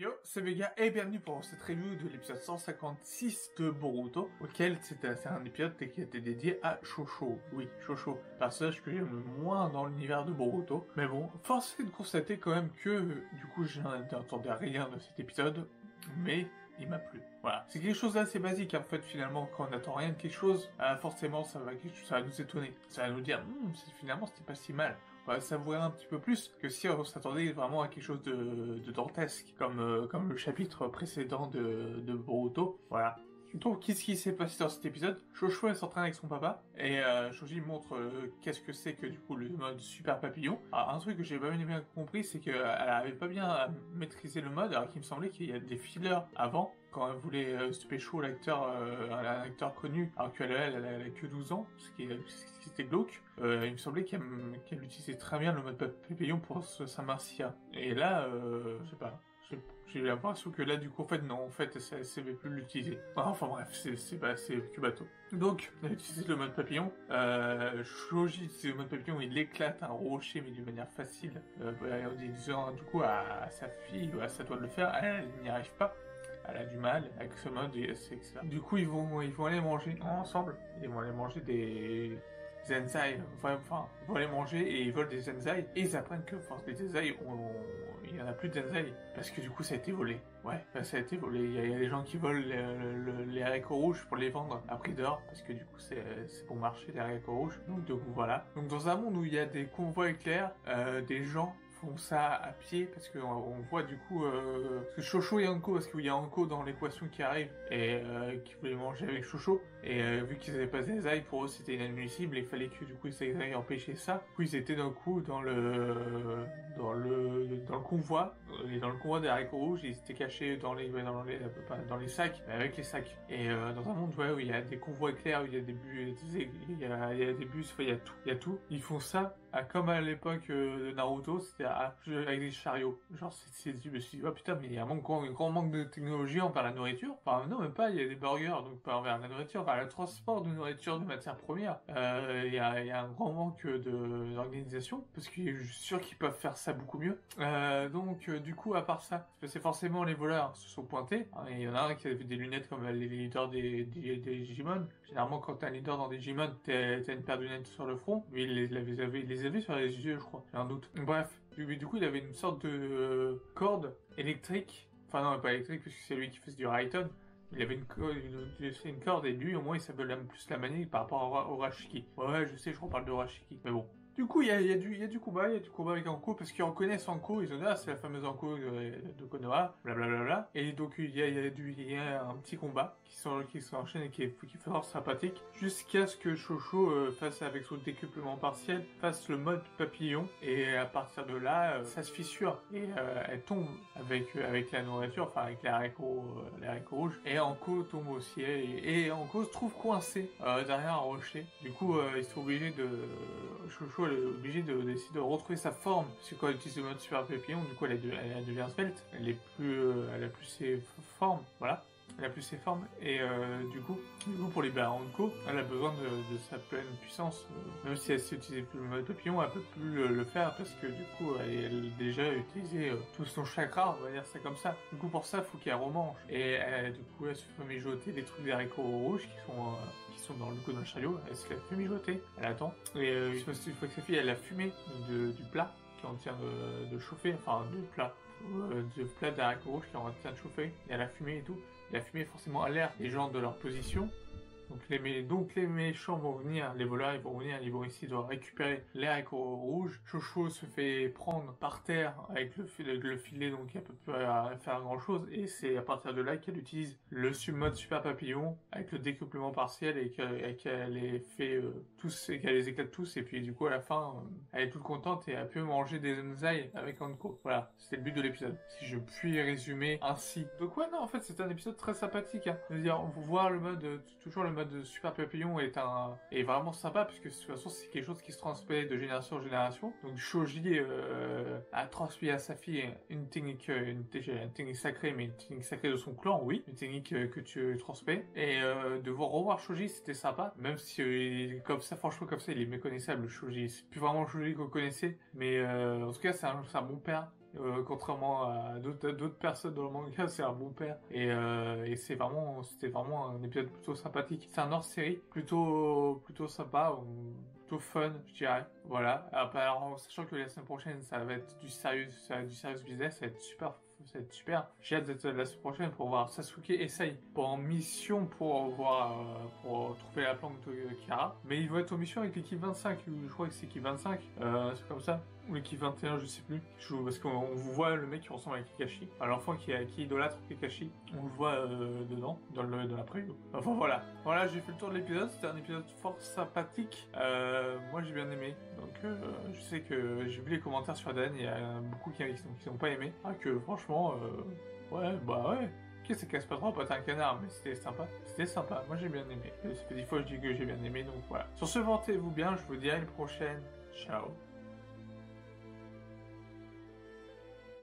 Yo, c'est Vega et bienvenue pour cette review de l'épisode 156 de Boruto, auquel c'est un épisode qui a été dédié à Shosho. Oui, Shosho, personnage que j'aime le moins dans l'univers de Boruto. Mais bon, force est de constater quand même que, du coup, je n'entendais rien de cet épisode, mais il m'a plu. Voilà. C'est quelque chose d'assez basique, en fait, finalement, quand on n'attend rien de quelque chose, forcément, ça va nous étonner. Ça va nous dire, finalement, c'était pas si mal. On va savourer un petit peu plus que si on s'attendait vraiment à quelque chose de dantesque, comme le chapitre précédent de Boruto. Voilà. Donc, qu'est-ce qui s'est passé dans cet épisode? Shosho s'entraîne avec son papa, et Shoji montre qu'est-ce que c'est que du coup le mode super papillon. Alors, un truc que j'ai pas bien compris, c'est qu'elle avait pas bien maîtrisé le mode, alors qu'il me semblait qu'il y a des fillers avant, quand elle voulait stopper chaud l'acteur, un acteur connu, alors qu'elle a que 12 ans, ce qui était glauque. Il me semblait qu'elle utilisait très bien le mode papillon pour s'amincir. Et là, je sais pas. J'ai eu l'impression que là, du coup, en fait, non, en fait, ça ne savait plus l'utiliser. Enfin bref, c'est que bateau. Donc, il a utilisé le mode papillon. Shoji utilise le mode papillon, il éclate un rocher, mais d'une manière facile. En disant, du coup, à sa fille, ça doit le faire, elle n'y arrive pas. Elle a du mal avec ce mode, et c'est que ça. Du coup, ils vont aller manger ensemble. Ils vont aller manger des Zenzai, enfin, ils vont aller manger et ils volent des Zenzai, et ils apprennent que, force des Zenzai, il y en a plus de Zenzai, parce que du coup ça a été volé. Ouais, ça a été volé, il y a des gens qui volent les haricots rouges pour les vendre à prix d'or, parce que du coup c'est bon marché les haricots rouges, donc du coup voilà. Donc dans un monde où il y a des convois éclairs, des gens font ça à pied parce que on voit du coup parce que Shosho et Anko, parce qu'il y a Anko dans l'équation qui arrive et qui voulait manger avec Shosho, et vu qu'ils avaient pas des ailes, pour eux c'était inadmissible et il fallait que du coup ils aillent empêcher ça. Du coup ils étaient d'un coup dans le convoi, et dans le convoi des haricots rouges, ils étaient cachés dans les sacs, mais avec les sacs. Et dans un monde où il y a des convois éclairs, où il y a des bus, il y a des bus, il y a tout. Ils font ça comme à l'époque de Naruto, c'était avec des chariots. Genre je me suis dit, oh putain, mais il y a un grand manque de technologie envers la nourriture. Enfin non, même pas, il y a des burgers, donc pas envers la nourriture, envers le transport de nourriture, de matières premières. Il y a un grand manque d'organisation, parce que je suis sûr qu'ils peuvent faire ça beaucoup mieux. Donc du coup, à part ça, c'est forcément les voleurs se sont pointés. Il y en a un qui avait des lunettes comme les leaders des Digimon. Généralement, quand t'es un leader dans des Digimon, t'as une paire de lunettes sur le front. Lui, il les avait sur les yeux, je crois. J'ai un doute. Bref, du coup, il avait une sorte de corde électrique. Enfin non, pas électrique, puisque c'est lui qui faisait du Raiton. Il avait une corde, et lui, au moins, il savait plus la manier par rapport au Rashiki. Ouais, je sais, je reparle de Rashiki. Mais bon. Du coup, il y a du combat avec Anko, parce qu'ils reconnaissent Anko, ils ont dit, c'est la fameuse Anko de Konoha, blablabla. Et donc, il y a un petit combat qui s'enchaîne et qui est fort sympathique, jusqu'à ce que Shosho fasse, avec son décuplement partiel, fasse le mode papillon, et à partir de là, ça se fissure, et elle tombe avec la nourriture, enfin, avec les haricots rouges, et Anko tombe aussi, et Anko se trouve coincé derrière un rocher. Du coup, ils sont obligés Shosho, elle est obligée d'essayer de retrouver sa forme, parce que quand elle utilise le mode super papillon, du coup elle devient svelte, elle a plus ses formes, voilà. Elle a plus ses formes, et du coup pour libérer Anko, elle a besoin de sa pleine puissance. Même si elle sait utiliser plus le mode papillon, elle peut plus le faire, parce que du coup elle a déjà utilisé tout son chakra, on va dire ça comme ça. Du coup pour ça, il faut qu'elle remange. Et du coup elle se fait mijoter des trucs d'haricots rouges qui sont dans le chariot. Elle se les fait mijoter, elle attend. Et il faut que sa fille, elle a fumé du plat qui est en train de chauffer, enfin de plat d'haricots rouges qui est en train de chauffer. Et elle a fumé et tout. La fumée forcément alerte les gens de leur position. Donc les méchants vont venir, les voleurs ils vont venir, ils vont essayer de récupérer les haricots rouges. Shosho se fait prendre par terre avec le filet, donc elle peut pas faire grand chose, et c'est à partir de là qu'elle utilise le mode super papillon avec le découplement partiel, et qu'elle les fait tous, et qu'elle les éclate tous, et puis du coup à la fin elle est toute contente et elle peut manger des Zenzai avec Anko. Voilà, c'était le but de l'épisode, si je puis résumer ainsi. Donc ouais, non, en fait c'est un épisode très sympathique, hein. C'est-à-dire, on peut voir le mode, toujours le mode de super papillon est vraiment sympa, puisque de toute façon c'est quelque chose qui se transmet de génération en génération. Donc Shoji a transmis à sa fille une technique sacrée, mais une technique sacrée de son clan, oui, une technique que tu transmets. Et de revoir Shoji, c'était sympa, même si comme ça, franchement comme ça, il est méconnaissable, Shoji. C'est plus vraiment Shoji qu'on connaissait, mais en tout cas c'est un bon père. Contrairement à d'autres personnes dans le manga, c'est un bon père. Et c'était vraiment un épisode plutôt sympathique. C'est un hors-série plutôt sympa, plutôt fun, je dirais. Voilà. Alors, en sachant que la semaine prochaine, ça va être du sérieux business, ça va être super. Ça va être super. J'ai hâte d'être la semaine prochaine pour voir Sasuke essaye pour en mission pour trouver la planque de Kara. Mais il va être en mission avec l'équipe 25. Je crois que c'est l'équipe 25. C'est comme ça. Ou l'équipe 21, je sais plus. Parce qu'on voit le mec qui ressemble à Kakashi. L'enfant qui idolâtre Kakashi. On le voit dedans, dans la preview. Enfin voilà. Voilà, j'ai fait le tour de l'épisode. C'était un épisode fort sympathique. Moi j'ai bien aimé. Donc je sais que j'ai vu les commentaires sur Dan. Il y a beaucoup qui n'ont pas aimé. Ah, que franchement, ouais, bah ouais. Ok, ça casse pas trop, pas un canard, mais c'était sympa. C'était sympa, moi j'ai bien aimé. Ça fait 10 fois que je dis que j'ai bien aimé, donc voilà. Sur ce, vantez-vous bien, je vous dis à une prochaine. Ciao.